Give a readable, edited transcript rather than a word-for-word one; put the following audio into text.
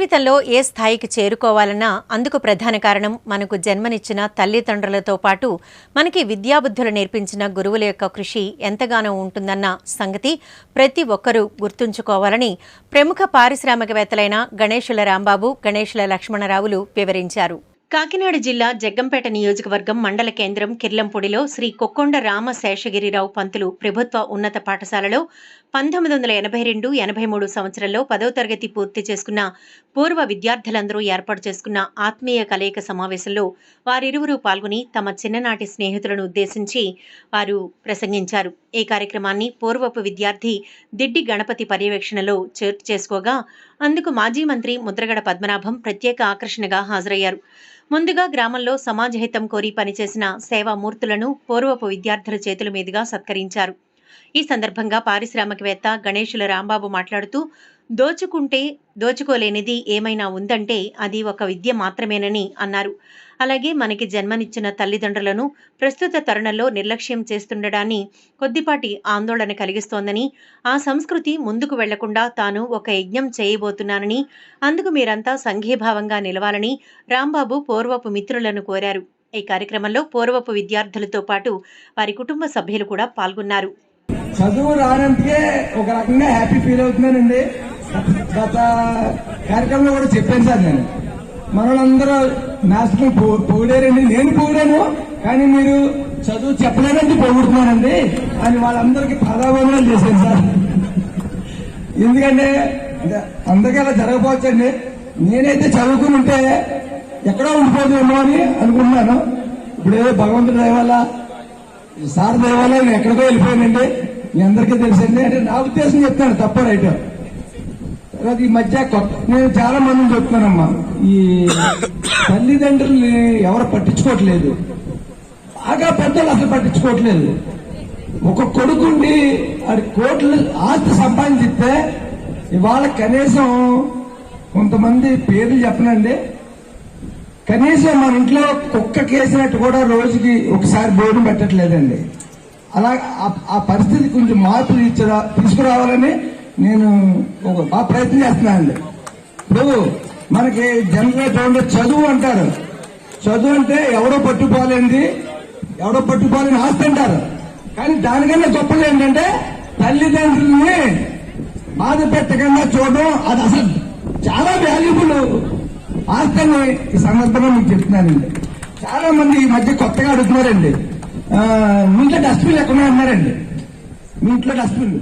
జీవితంలో ఏ స్థాయికి చేరుకోవాలన్నా అందుకు ప్రధాన కారణం మనకు జన్మనిచ్చిన తల్లిదండ్రులతో పాటు మనకి విద్యాబుద్ధులు నేర్పించిన గురువుల యొక్క కృషి ఎంతగానో ఉంటుందన్న సంగతి ప్రతి ఒక్కరూ గుర్తుంచుకోవాలని ప్రముఖ పారిశ్రామికవేత్తలైన గణేశుల రాంబాబు, గణేశుల లక్ష్మణరావులు వివరించారు. కాకినాడ జిల్లా జగ్గంపేట నియోజకవర్గం మండల కేంద్రం కిర్లంపూడిలో శ్రీ కొక్కొండ రామ శేషగిరిరావు పంతులు ప్రభుత్వ ఉన్నత పాఠశాలలో 1982-83 సంవత్సరంలో 10వ తరగతి పూర్తి చేసుకున్న పూర్వ విద్యార్థులందరూ ఏర్పాటు చేసుకున్న ఆత్మీయ కలయిక సమావేశంలో వారిరువురు పాల్గొని తమ చిన్ననాటి స్నేహితులను ఉద్దేశించి వారు ప్రసంగించారు. ఈ కార్యక్రమాన్ని పూర్వపు విద్యార్థి దిడ్డి గణపతి పర్యవేక్షణలో చోటు చేసుకోగా అందుకు మాజీ మంత్రి ముద్రగడ పద్మనాభం ప్రత్యేక ఆకర్షణగా హాజరయ్యారు. ముందుగా గ్రామంలో సమాజహితం కోరి పనిచేసిన సేవామూర్తులను పూర్వపు విద్యార్థుల చేతుల మీదుగా సత్కరించారు. ఈ సందర్భంగా పారిశ్రామికవేత్త గణేశుల రాంబాబు మాట్లాడుతూ, దోచుకుంటే దోచుకోలేనిది ఏమైనా ఉందంటే అది ఒక విద్య మాత్రమేనని అన్నారు. అలాగే మనకి జన్మనిచ్చిన తల్లిదండ్రులను ప్రస్తుత తరుణంలో నిర్లక్ష్యం చేస్తుండడాన్ని కొద్దిపాటి ఆందోళన కలిగిస్తోందని, ఆ సంస్కృతి ముందుకు వెళ్లకుండా తాను ఒక యజ్ఞం చేయబోతున్నానని, అందుకు మీరంతా సంఘీభావంగా నిలవాలని రాంబాబు పూర్వపు మిత్రులను కోరారు. ఈ కార్యక్రమంలో పూర్వపు విద్యార్థులతో పాటు వారి కుటుంబ సభ్యులు కూడా పాల్గొన్నారు. చదువు రానందుకే ఒక రకంగా హ్యాపీ ఫీల్ అవుతున్నానండి. గత కార్యక్రమంలో కూడా చెప్పాను సార్, నేను మనలందరూ మ్యాథ్స్ని పొగిడారండి, నేను పొగిడాను, కానీ మీరు చదువు చెప్పలేదంటే పొగుడుతున్నానండి అని వాళ్ళందరికీ పదాబంధాలు చేశాను సార్. ఎందుకంటే అందరికీ అలా జరగపోవచ్చండి. నేనైతే చదువుకుని ఉంటే ఎక్కడో ఉండిపోతుందేమో అని అనుకున్నాను. ఇప్పుడు ఏదో భగవంతుడి దయ వల్ల, సార్ దయ వల్ల నేను ఎక్కడికో వెళ్ళిపోయానండి. మీ అందరికీ తెలిసింది. అంటే నా ఉద్దేశం చెప్తాను, తప్ప రైట్. తర్వాత ఈ మధ్య నేను చాలా మందిని చెప్తున్నానమ్మా, ఈ తల్లిదండ్రుల్ని ఎవరు పట్టించుకోవట్లేదు, బాగా పెద్దలు అసలు పట్టించుకోవట్లేదు. ఒక కొడుకుండి అది కోట్లు ఆస్తి సంపాదించితే ఇవాళ కనీసం కొంతమంది పేర్లు చెప్పనండి, కనీసం మన ఇంట్లో కుక్క కేసినట్టు కూడా రోజుకి ఒకసారి భోజనం పెట్టట్లేదండి. అలా ఆ పరిస్థితి కొంచెం మార్పు తీసుకురావాలని నేను బాగా ప్రయత్నం చేస్తున్నానండి. ఇప్పుడు మనకి జనరేట్ ఉండే చదువు అంటారు, చదువు అంటే ఎవడో పట్టుకోలేంది, ఎవడో పట్టుకోలేని ఆస్తి అంటారు. కానీ దానికన్నా గొప్పది ఏంటంటే తల్లిదండ్రుల్ని బాధ పెట్టకుండా చూడడం, అది అసలు చాలా వాల్యుబుల్ ఆస్తి అని ఈ సందర్భంగా మీకు చెప్తున్నానండి. చాలా మంది ఈ మధ్య కొత్తగా అడుగుతున్నారండి, మీ ఇంట్లో డస్ట్బిన్ ఎక్కడ ఉన్నారండి, మీ ఇంట్లో డస్ట్బిన్